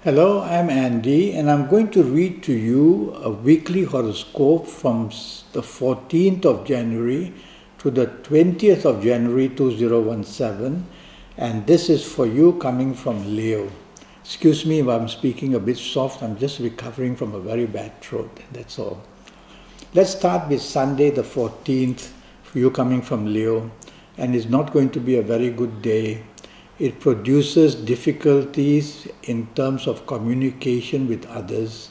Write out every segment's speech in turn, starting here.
Hello, I'm Andy, and I'm going to read to you a weekly horoscope from the 14th of January to the 20th of January 2017, and this is for you coming from Leo. Excuse me if I'm speaking a bit soft, I'm just recovering from a very bad throat, that's all. Let's start with Sunday the 14th, for you coming from Leo, and it's not going to be a very good day. It produces difficulties in terms of communication with others.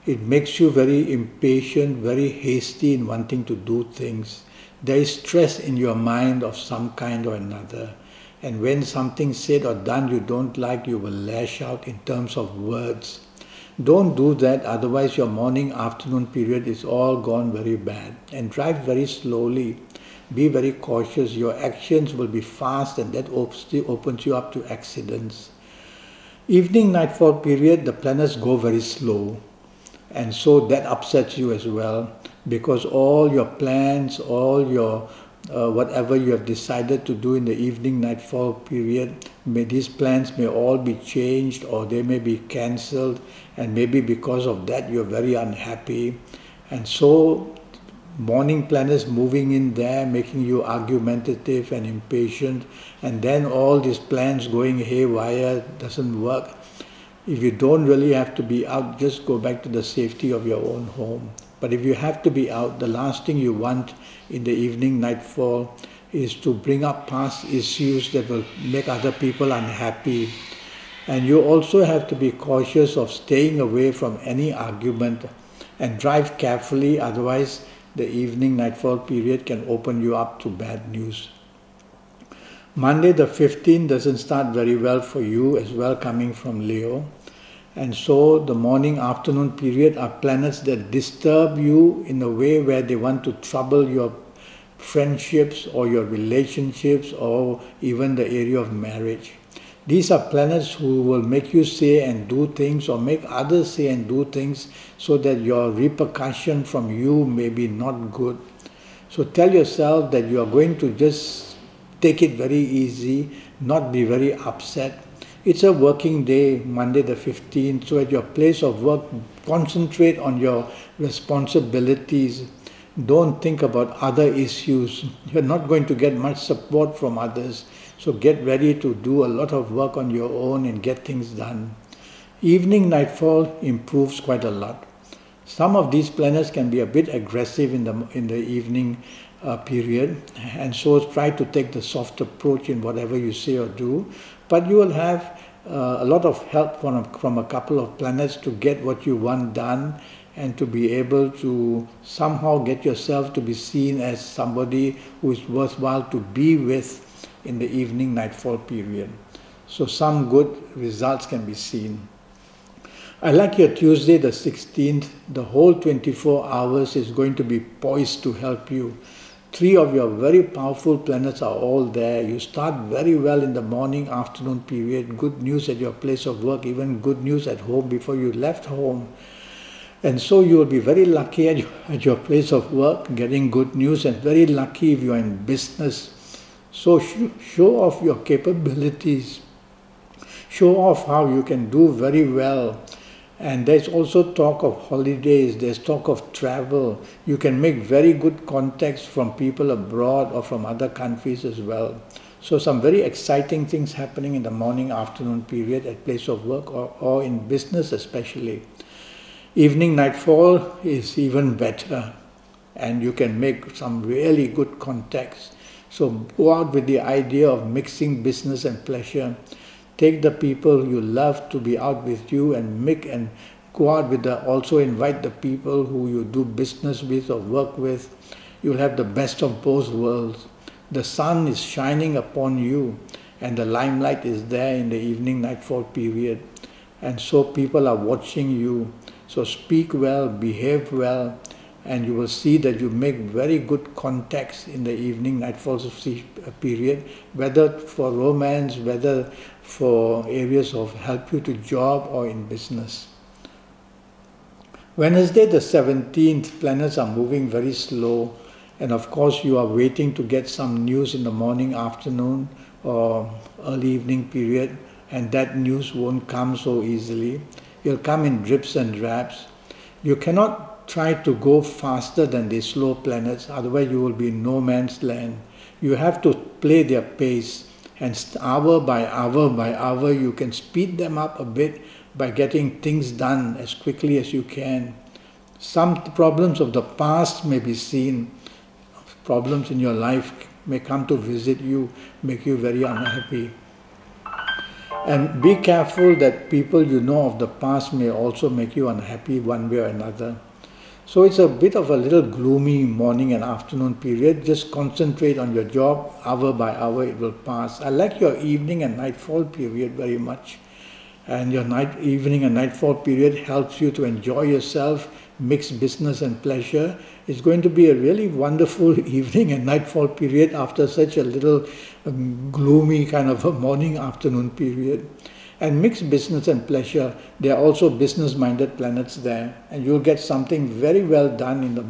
It makes you very impatient, very hasty in wanting to do things. There is stress in your mind of some kind or another. And when something said or done you don't like, you will lash out in terms of words. Don't do that, otherwise your morning-afternoon period is all gone very bad. And drive very slowly. Be very cautious. Your actions will be fast, and that opens you up to accidents. Evening nightfall period, the planets go very slow, and so that upsets you as well, because all your plans, all your whatever you have decided to do in the evening nightfall period, these plans may all be changed or they may be cancelled, and maybe because of that you're very unhappy. And so morning planets moving in there, making you argumentative and impatient, and then all these plans going haywire, doesn't work. If you don't really have to be out, just go back to the safety of your own home. But if you have to be out, the last thing you want in the evening nightfall is to bring up past issues that will make other people unhappy. And you also have to be cautious of staying away from any argument and drive carefully, otherwise the evening nightfall period can open you up to bad news. Monday the 15th doesn't start very well for you as well, coming from Leo. And so the morning afternoon period are planets that disturb you in a way where they want to trouble your friendships or your relationships or even the area of marriage. These are planets who will make you say and do things, or make others say and do things, so that your repercussion from you may be not good. So tell yourself that you are going to just take it very easy, not be very upset. It's a working day, Monday the 15th, so at your place of work, concentrate on your responsibilities. Don't think about other issues. You're not going to get much support from others. So get ready to do a lot of work on your own and get things done. Evening nightfall improves quite a lot. Some of these planets can be a bit aggressive in the evening period, and so try to take the soft approach in whatever you say or do. But you will have a lot of help from a couple of planets to get what you want done, and to be able to somehow get yourself to be seen as somebody who is worthwhile to be with in the evening nightfall period. So some good results can be seen. I like your Tuesday the 16th. The whole 24 hours is going to be poised to help you. 3 of your very powerful planets are all there. You start very well in the morning afternoon period. Good news at your place of work, even good news at home before you left home. And so you will be very lucky at your place of work, getting good news, and very lucky if you are in business. So show off your capabilities, show off how you can do very well. And there's also talk of holidays, there's talk of travel. You can make very good contacts from people abroad or from other countries as well. So some very exciting things happening in the morning-afternoon period at place of work or in business especially. Evening nightfall is even better, and you can make some really good contacts. So go out with the idea of mixing business and pleasure. Take the people you love to be out with you, and go out with also invite the people who you do business with or work with. You'll have the best of both worlds. The sun is shining upon you, and the limelight is there in the evening nightfall period. And so people are watching you. So speak well, behave well, and you will see that you make very good contacts in the evening nightfall period, whether for romance, whether for areas of help you to job or in business. Wednesday the 17th, planets are moving very slow, and of course you are waiting to get some news in the morning, afternoon or early evening period, and that news won't come so easily. It'll come in drips and drabs. You cannot try to go faster than these slow planets, otherwise you will be in no man's land. You have to play their pace, and hour by hour by hour you can speed them up a bit by getting things done as quickly as you can. Some problems of the past may be seen, problems in your life may come to visit you, make you very unhappy. And be careful that people you know of the past may also make you unhappy one way or another. So it's a bit of a little gloomy morning and afternoon period. Just concentrate on your job, hour by hour it will pass. I like your evening and nightfall period very much. And your evening and nightfall period helps you to enjoy yourself, mix business and pleasure. It's going to be a really wonderful evening and nightfall period after such a little gloomy kind of a morning afternoon period. And mix business and pleasure, there are also business-minded planets there, and you'll get something very well done in the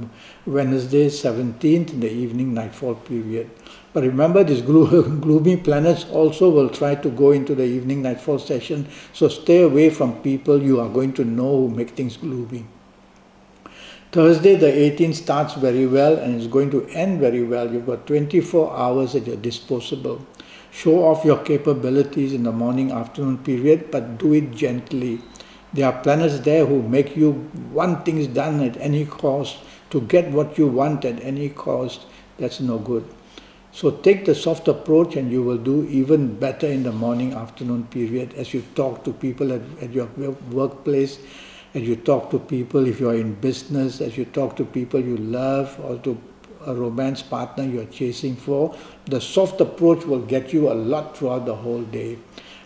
Wednesday 17th in the evening nightfall period. But remember, these gloomy planets also will try to go into the evening nightfall session, so stay away from people you are going to know who make things gloomy. Thursday the 18th starts very well and is going to end very well. You've got 24 hours at your disposal. Show off your capabilities in the morning afternoon period, but do it gently. There are planets there who make you want things done at any cost, to get what you want at any cost. That's no good. So take the soft approach and you will do even better in the morning afternoon period as you talk to people at your workplace, as you talk to people if you are in business, as you talk to people you love, or to a romance partner you are chasing for. The soft approach will get you a lot throughout the whole day.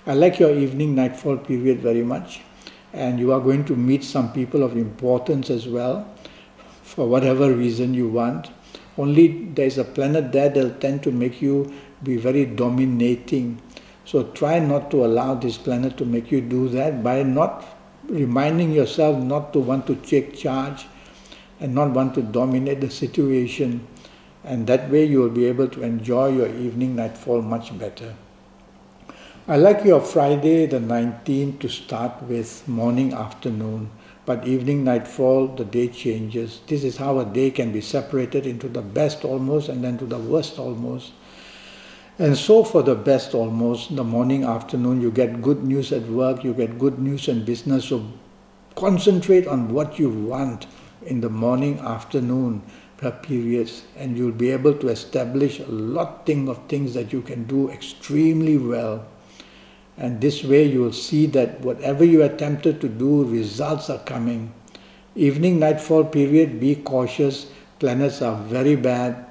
I like your evening nightfall period very much, and you are going to meet some people of importance as well, for whatever reason you want. Only there is a planet there that will tend to make you be very dominating. So try not to allow this planet to make you do that by not reminding yourself not to want to take charge and not want to dominate the situation. And that way you will be able to enjoy your evening nightfall much better. I like your Friday the 19th to start with morning afternoon, but evening nightfall the day changes. This is how a day can be separated into the best almost and then to the worst almost. And so for the best almost, the morning afternoon you get good news at work, you get good news in business, so concentrate on what you want in the morning afternoon periods, and you'll be able to establish a lot of things that you can do extremely well. And this way you will see that whatever you attempted to do, results are coming. Evening nightfall period, be cautious. Planets are very bad,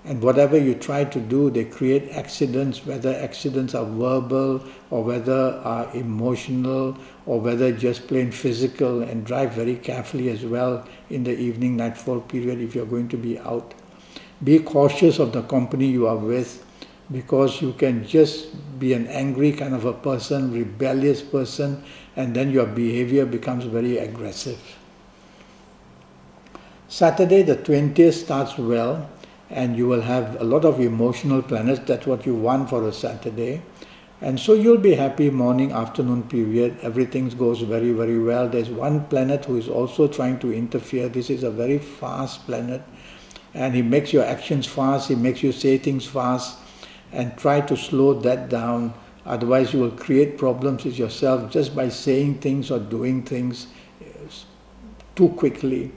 and whatever you try to do, they create accidents, whether accidents are verbal or whether are emotional or whether just plain physical, and drive very carefully as well in the evening nightfall period if you're going to be out. Be cautious of the company you are with, because you can just be an angry kind of a person, rebellious person, and then your behavior becomes very aggressive. Saturday the 20th starts well, and you will have a lot of emotional planets. That's what you want for a Saturday. And so you'll be happy morning, afternoon period. Everything goes very, very well. There's one planet who is also trying to interfere. This is a very fast planet, and he makes your actions fast, he makes you say things fast, and try to slow that down. Otherwise you will create problems with yourself just by saying things or doing things too quickly.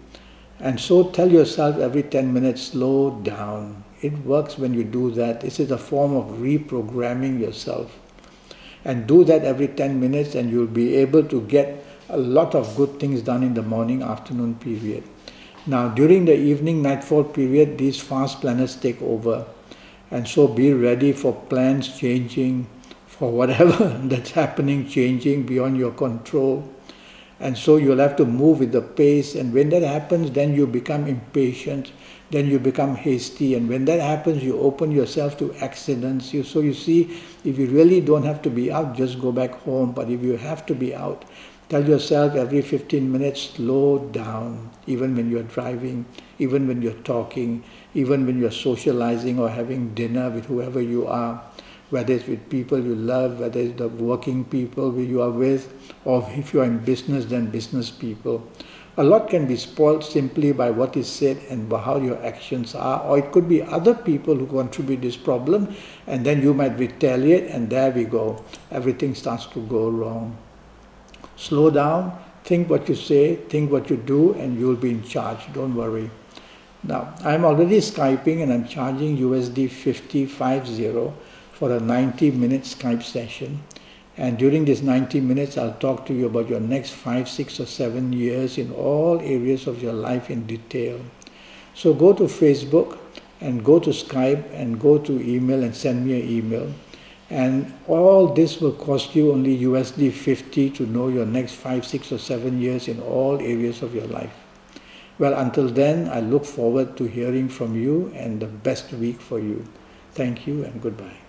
And so tell yourself every 10 minutes, slow down. It works when you do that. This is a form of reprogramming yourself. And do that every 10 minutes and you'll be able to get a lot of good things done in the morning, afternoon period. Now during the evening nightfall period, these fast planets take over. And so be ready for plans changing, for whatever that's happening changing beyond your control. And so you'll have to move with the pace, and when that happens, then you become impatient, then you become hasty, and when that happens, you open yourself to accidents. So you see, if you really don't have to be out, just go back home. But if you have to be out, tell yourself every 15 minutes, slow down, even when you're driving, even when you're talking, even when you're socializing or having dinner with whoever you are. whether it's with people you love, whether it's the working people you are with, or if you are in business, then business people. A lot can be spoiled simply by what is said and by how your actions are, or it could be other people who contribute this problem, and then you might retaliate, and there we go. Everything starts to go wrong. Slow down, think what you say, think what you do, and you'll be in charge. Don't worry. Now, I'm already Skyping, and I'm charging USD 50 for a 90-minute Skype session. And during this 90 minutes, I'll talk to you about your next 5, 6, or 7 years in all areas of your life in detail. So go to Facebook and go to Skype and go to email and send me an email. And all this will cost you only USD 50 to know your next 5, 6, or 7 years in all areas of your life. Well, until then, I look forward to hearing from you, and the best week for you. Thank you and goodbye.